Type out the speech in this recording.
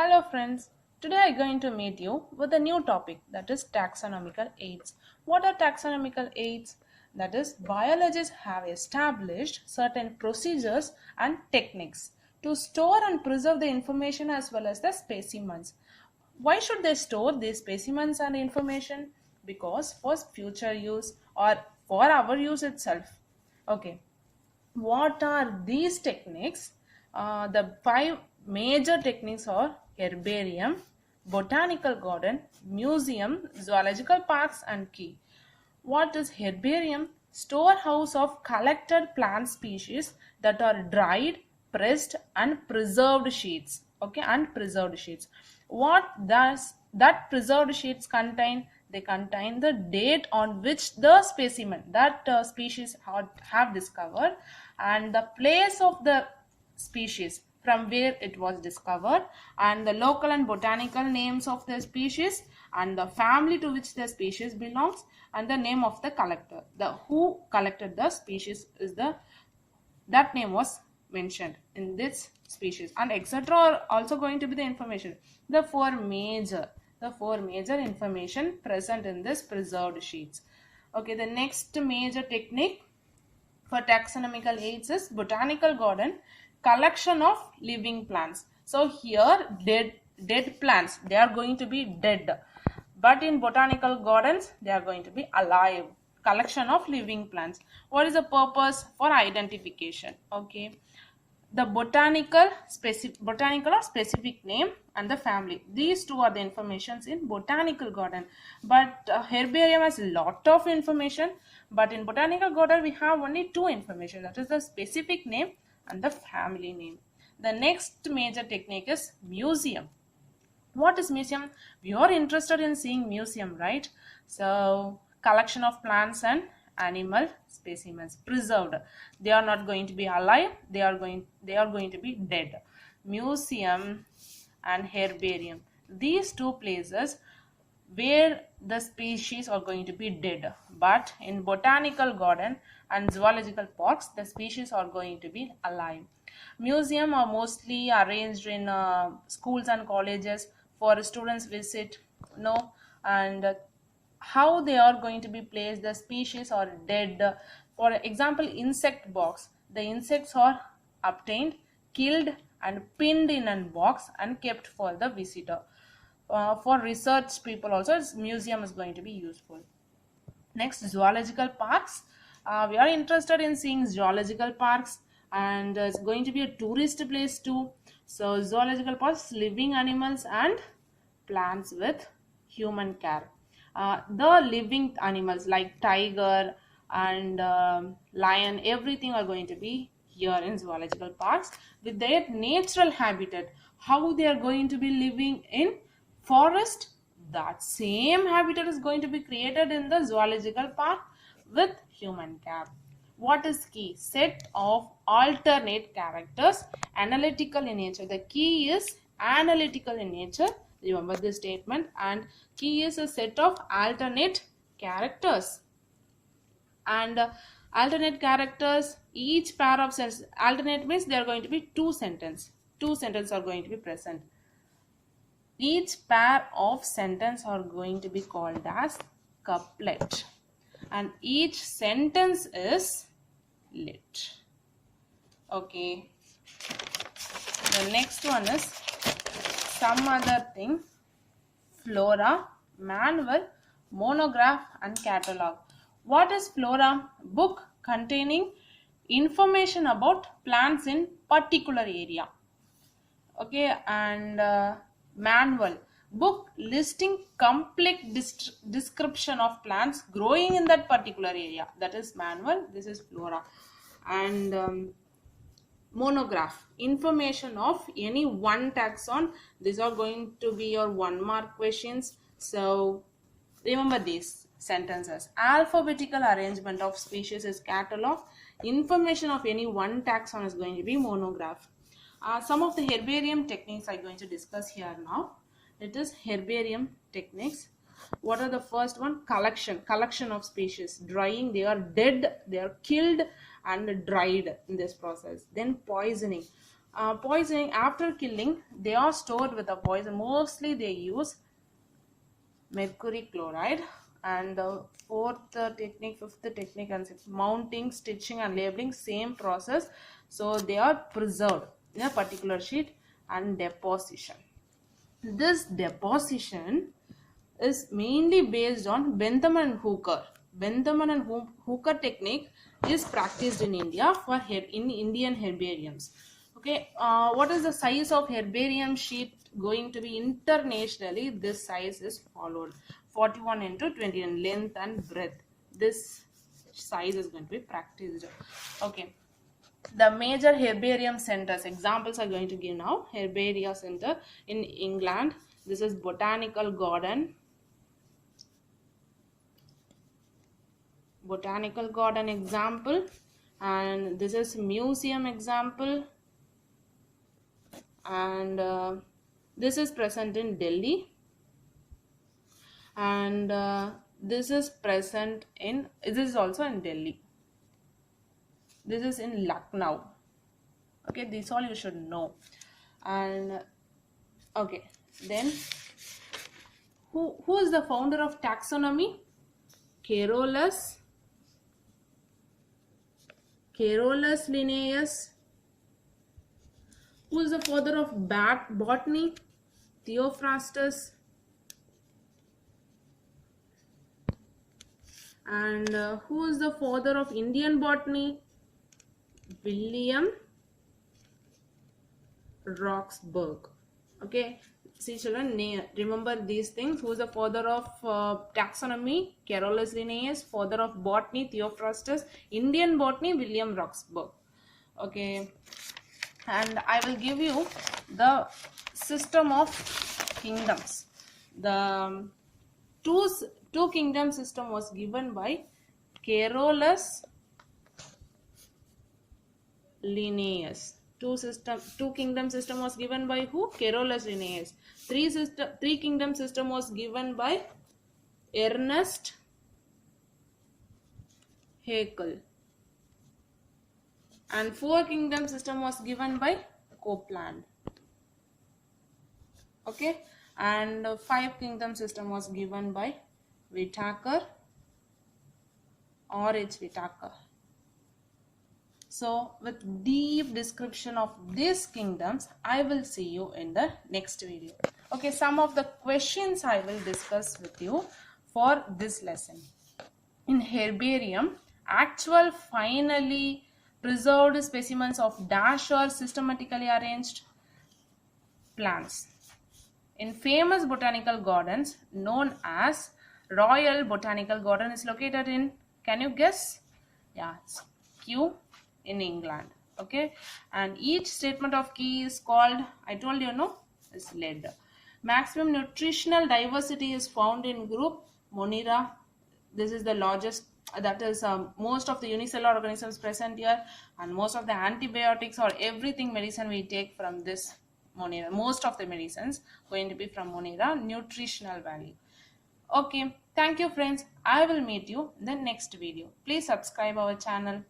Hello friends, today I am going to meet you with a new topic, that is taxonomical aids. What are taxonomical aids? That is, biologists have established certain procedures and techniques to store and preserve the information as well as the specimens. Why should they store these specimens and information? Because for future use or for our use itself. Okay, what are these techniques? The five major techniques are herbarium, botanical garden, museum, zoological parks, and key. What is herbarium? Storehouse of collected plant species that are dried, pressed, and preserved sheets. Okay, and preserved sheets. What does that preserved sheets contain? They contain the date on which the specimen, that species have discovered, and the place of the species from where it was discovered, and the local and botanical names of the species, and the family to which the species belongs, and the name of the collector. The who collected the species is the that name was mentioned in this species, and etc. are also going to be the information. The four major information present in this preserved sheets. Okay, the next major technique for taxonomical aids is botanical garden, collection of living plants. So here dead plants, they are going to be dead, but in botanical gardens they are going to be alive. Collection of living plants. What is the purpose? For identification. Okay, the botanical or specific name and the family, these two are the informations in botanical garden. But herbarium has a lot of information, but in botanical garden we have only two information, that is the specific name and the family name. The next major technique is museum. What is museum? We are interested in seeing museum, right? So collection of plants and animal specimens preserved. They are not going to be alive, they are going to be dead. Museum and herbarium, these two places where the species are going to be dead, but in botanical garden and zoological parks the species are going to be alive. Museum are mostly arranged in schools and colleges for students visit, and how they are going to be placed. The species are dead. For example, insect box, the insects are obtained, killed, and pinned in a box and kept for the visitor. For research people also, museum is going to be useful. Next, zoological parks. We are interested in seeing zoological parks, and it's going to be a tourist place too. So zoological parks, living animals and plants with human care. The living animals like tiger and lion, everything are going to be here in zoological parks with their natural habitat. How they are going to be living in forest, that same habitat is going to be created in the zoological park with human care. What is key? Set of alternate characters, analytical in nature. The key is analytical in nature. Remember this statement. And key is a set of alternate characters. And alternate characters, each pair of sentences. Alternate means there are going to be two sentences. Two sentences are going to be present. Each pair of sentence are going to be called as couplet, and each sentence is lit. Okay, the next one is some other thing. Flora, manual, monograph, and catalog. What is flora? Book containing information about plants in particular area. Okay, and manual, book listing complete description of plants growing in that particular area, that is manual. This is flora. And monograph, information of any one taxon. These are going to be your 1 mark questions, so remember these sentences. Alphabetical arrangement of species is catalog. Information of any one taxon is going to be monograph. Some of the herbarium techniques I'm going to discuss here now. It is herbarium techniques. What are the first one? Collection of species. Drying, they are dead, they are killed and dried in this process. Then poisoning. Poisoning after killing, they are stored with a poison. Mostly they use mercury chloride. And the fifth technique and sixth, mounting, stitching and labeling, same process. So they are preserved in a particular sheet. And deposition, this deposition is mainly based on Bentham and Hooker. Bentham and Hooker technique is practiced in India for in Indian herbariums. Okay, what is the size of herbarium sheet going to be internationally? This size is followed: 41 into 20 in length and breadth. This size is going to be practiced. Okay. The major herbarium centers, examples are going to give now. Herbaria Center in England. This is Botanical Garden. Botanical Garden example. And this is museum example. And this is present in Delhi. And this is also in Delhi. This is in Lucknow. Okay, this all you should know. And okay, then who is the founder of taxonomy? Carolus Linnaeus. Who is the father of botany? Theophrastus. And who is the father of Indian botany? William Roxburgh. Okay, see children, remember these things. Who is the father of taxonomy? Carolus Linnaeus. Father of botany, Theophrastus. Indian botany, William Roxburgh. Okay, and I will give you the system of kingdoms. The two kingdom system was given by Carolus Linnaeus. Two kingdom system was given by who? Carolus Linnaeus. Three kingdom system was given by Ernest Haeckel. And four kingdom system was given by Copeland. Okay, and five kingdom system was given by Whitaker or H. Whitaker. So with deep description of these kingdoms, I will see you in the next video. Okay, some of the questions I will discuss with you for this lesson. In herbarium, actual finally preserved specimens of dash or systematically arranged plants. In famous botanical gardens known as Royal Botanical Garden is located in, can you guess? Yeah, it's Kew in England. Okay, and each statement of key is called, I told you, no, is lead. Maximum nutritional diversity is found in group Monera. This is the largest, that is most of the unicellular organisms present here, and most of the antibiotics or everything medicine we take from this Monera. Most of the medicines going to be from Monera. Nutritional value. Okay, thank you friends. I will meet you in the next video. Please subscribe our channel.